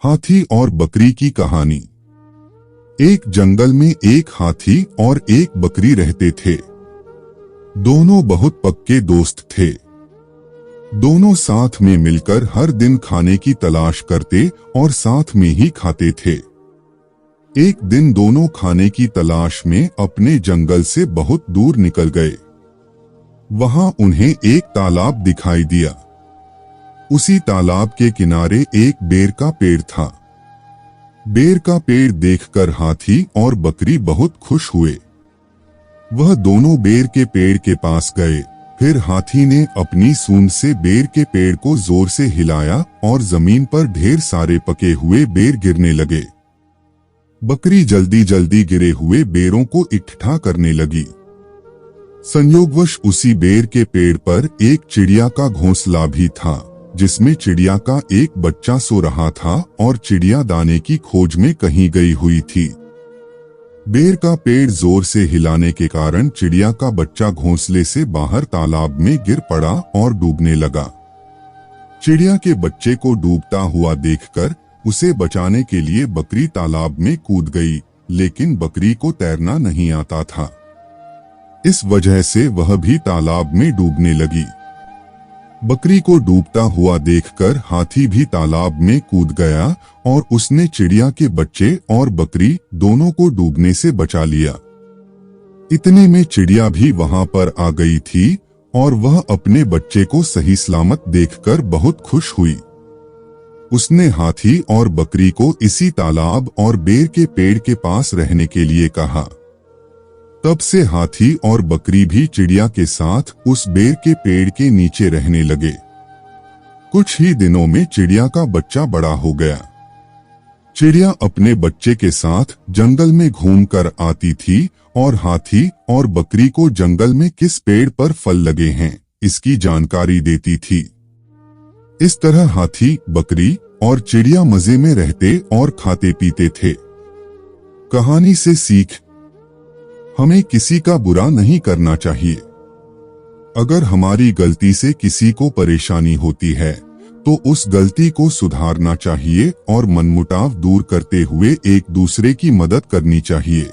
हाथी और बकरी की कहानी। एक जंगल में एक हाथी और एक बकरी रहते थे। दोनों बहुत पक्के दोस्त थे। दोनों साथ में मिलकर हर दिन खाने की तलाश करते और साथ में ही खाते थे। एक दिन दोनों खाने की तलाश में अपने जंगल से बहुत दूर निकल गए। वहां उन्हें एक तालाब दिखाई दिया। उसी तालाब के किनारे एक बेर का पेड़ था। बेर का पेड़ देखकर हाथी और बकरी बहुत खुश हुए। वह दोनों बेर के पेड़ के पास गए। फिर हाथी ने अपनी सूंड से बेर के पेड़ को जोर से हिलाया और जमीन पर ढेर सारे पके हुए बेर गिरने लगे। बकरी जल्दी जल्दी गिरे हुए बेरों को इकट्ठा करने लगी। संयोगवश उसी बेर के पेड़ पर एक चिड़िया का घोंसला भी था, जिसमें चिड़िया का एक बच्चा सो रहा था और चिड़िया दाने की खोज में कहीं गई हुई थी। बेर का पेड़ जोर से हिलाने के कारण चिड़िया का बच्चा घोंसले से बाहर तालाब में गिर पड़ा और डूबने लगा। चिड़िया के बच्चे को डूबता हुआ देखकर उसे बचाने के लिए बकरी तालाब में कूद गई, लेकिन बकरी को तैरना नहीं आता था। इस वजह से वह भी तालाब में डूबने लगी। बकरी को डूबता हुआ देखकर हाथी भी तालाब में कूद गया और उसने चिड़िया के बच्चे और बकरी दोनों को डूबने से बचा लिया। इतने में चिड़िया भी वहां पर आ गई थी और वह अपने बच्चे को सही सलामत देखकर बहुत खुश हुई। उसने हाथी और बकरी को इसी तालाब और बेर के पेड़ के पास रहने के लिए कहा। तब से हाथी और बकरी भी चिड़िया के साथ उस बेर के पेड़ के नीचे रहने लगे। कुछ ही दिनों में चिड़िया का बच्चा बड़ा हो गया। चिड़िया अपने बच्चे के साथ जंगल में घूमकर आती थी और हाथी और बकरी को जंगल में किस पेड़ पर फल लगे हैं इसकी जानकारी देती थी। इस तरह हाथी, बकरी और चिड़िया मजे में रहते और खाते पीते थे। कहानी से सीख: हमें किसी का बुरा नहीं करना चाहिए। अगर हमारी गलती से किसी को परेशानी होती है तो उस गलती को सुधारना चाहिए और मनमुटाव दूर करते हुए एक दूसरे की मदद करनी चाहिए।